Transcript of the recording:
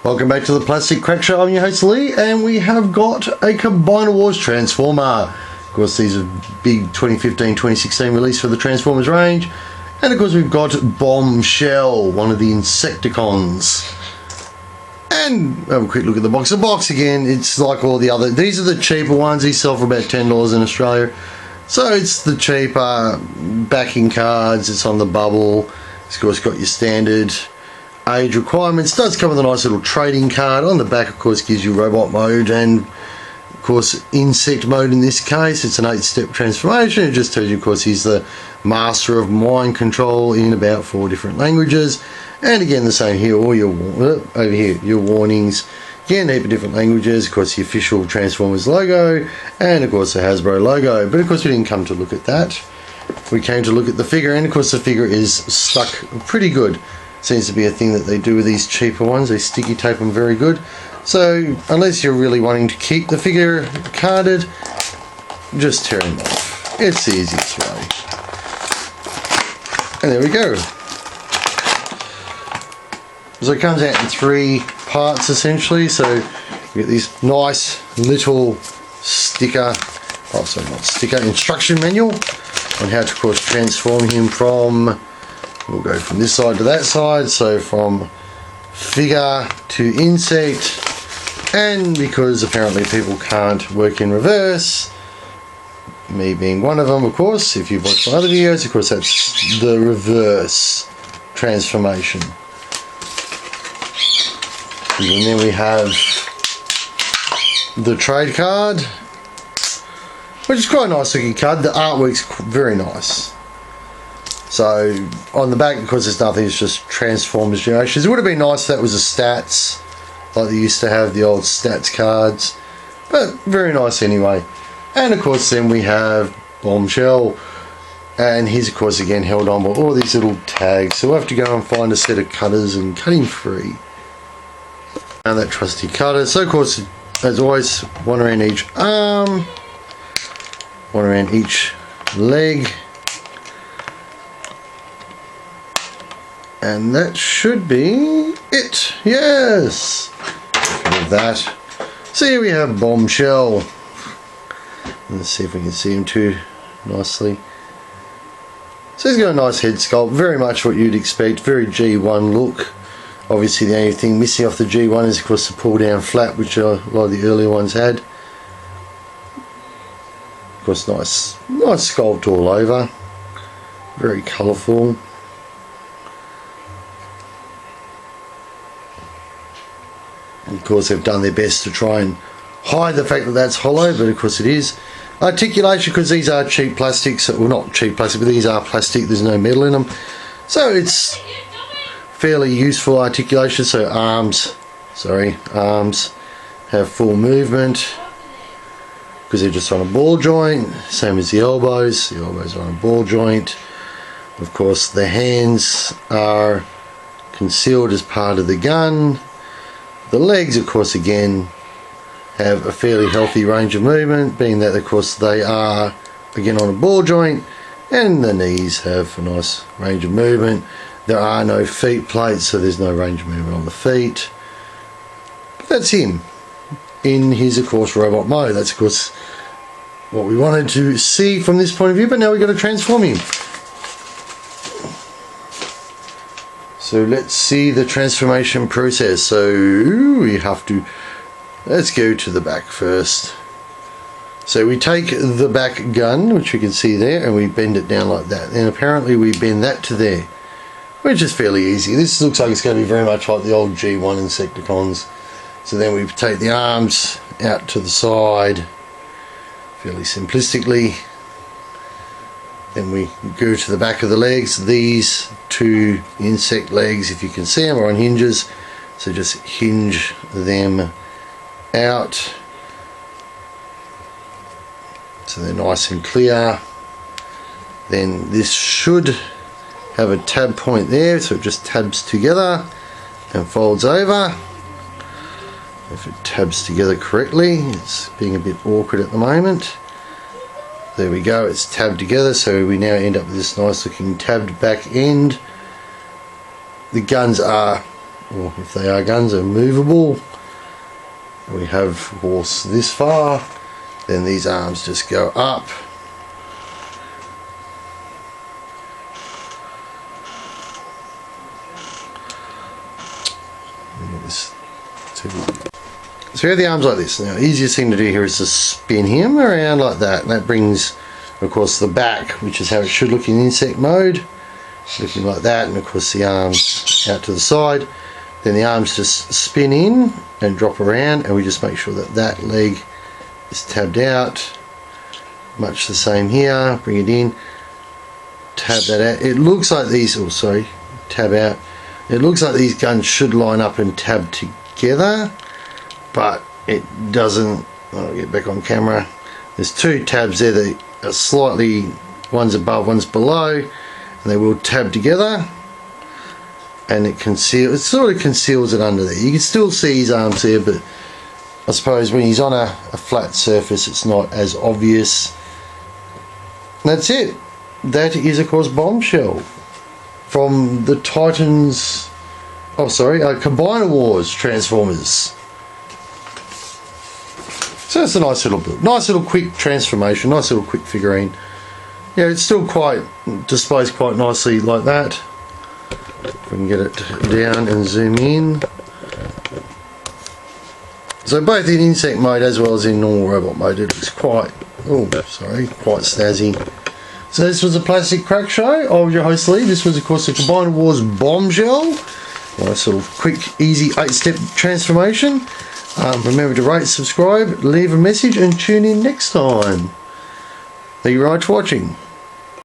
Welcome back to the Plastic Crack Show. I'm your host Lee, and we have got a Combiner Wars Transformer. Of course, these are big 2015-2016 release for the Transformers range. And of course, we've got Bombshell, one of the Insecticons. And have a quick look at the box. The box again, it's like all the other. These are the cheaper ones. These sell for about $10 in Australia. So it's the cheaper backing cards. It's on the bubble. It's of course got your standard age requirements. It does come with a nice little trading card. On the back, of course, gives you robot mode and of course insect mode in this case. It's an 8-step transformation. It just tells you, of course, he's the master of mind control in about 4 different languages. And again, the same here, all your over here, your warnings. Again, a heap of different languages. Of course, the official Transformers logo, and of course the Hasbro logo. But of course, we didn't come to look at that. We came to look at the figure, and of course, the figure is stuck pretty good. Seems to be a thing that they do with these cheaper ones. They sticky tape them very good. So unless you're really wanting to keep the figure carded, just tear them off. It's the easiest way. And there we go. So it comes out in 3 parts essentially. So you get this nice little sticker, oh sorry, not sticker, instruction manual on how to of course transform him from, we'll go from this side to that side, so from figure to insect. And because apparently people can't work in reverse, me being one of them, of course, if you've watched my other videos, of course that's the reverse transformation. And then we have the trade card, which is quite a nice looking card. The artwork's very nice. So on the back, because there's nothing, it's just Transformers Generations. It would have been nice if that was a stats, like they used to have the old stats cards, but very nice anyway. And of course then we have Bombshell, and he's of course again held on by all these little tags, so we'll have to go and find a set of cutters and cut him free. And that trusty cutter. So of course, as always, one around each arm, one around each leg, and that should be it. Yes, with that. So here we have Bombshell. Let's see if we can see him too nicely. So he's got a nice head sculpt, very much what you'd expect, very G1 look. Obviously the only thing missing off the G1 is of course the pull down flap, which a lot of the earlier ones had. Of course nice sculpt all over, very colourful. Of course they've done their best to try and hide the fact that that's hollow, but of course it is. Articulation, because these are cheap plastics, well not cheap plastic, but these are plastic, there's no metal in them. So it's fairly useful articulation. So arms have full movement because they're just on a ball joint, same as the elbows are on a ball joint. Of course the hands are concealed as part of the gun. The legs of course again have a fairly healthy range of movement, being that of course they are again on a ball joint, and the knees have a nice range of movement. There are no feet plates, so there's no range of movement on the feet. But that's him in his of course robot mode. That's of course what we wanted to see from this point of view, but now we've got to transform him. So let's see the transformation process. So we have to, let's go to the back first. So we take the back gun, which we can see there, and we bend it down like that. And apparently we bend that to there, which is fairly easy. This looks like it's going to be very much like the old G1 Insecticons. So then we take the arms out to the side, fairly simplistically. Then we go to the back of the legs. These 2 insect legs, if you can see them, are on hinges. So just hinge them out, so they're nice and clear. Then this should have a tab point there, so it just tabs together and folds over. If it tabs together correctly, it's being a bit awkward at the moment. There we go, it's tabbed together, so we now end up with this nice looking tabbed back end. The guns are or if they are guns, are movable. We have, of course, this far. Then these arms just go up. So we have the arms like this. Now, easiest thing to do here is to spin him around like that. And that brings, of course, the back, which is how it should look in insect mode. Looking like that, and of course the arms out to the side. Then the arms just spin in and drop around, and we just make sure that that leg is tabbed out. Much the same here. Bring it in, tab that out. It looks like these, oh sorry, tab out. It looks like these guns should line up and tab together, but it doesn't. I'll get back on camera. There's two tabs there that are slightly, one's above, one's below, and they will tab together, and it sort of conceals it under there. You can still see his arms there, but I suppose when he's on a flat surface it's not as obvious. And that's it. That is, of course, Bombshell from the Titans, Combiner Wars Transformers. So it's a nice little build, nice little quick transformation, nice little quick figurine. Yeah, it's still quite displays quite nicely like that. If we can get it down and zoom in. So both in insect mode as well as in normal robot mode, it looks quite snazzy. So this was a plastic crack show. I was your host Lee. This was, of course, the Combiner Wars Bombshell. Nice little quick, easy 8-step transformation. Remember to rate, subscribe, leave a message, and tune in next time. Thank you very much for watching.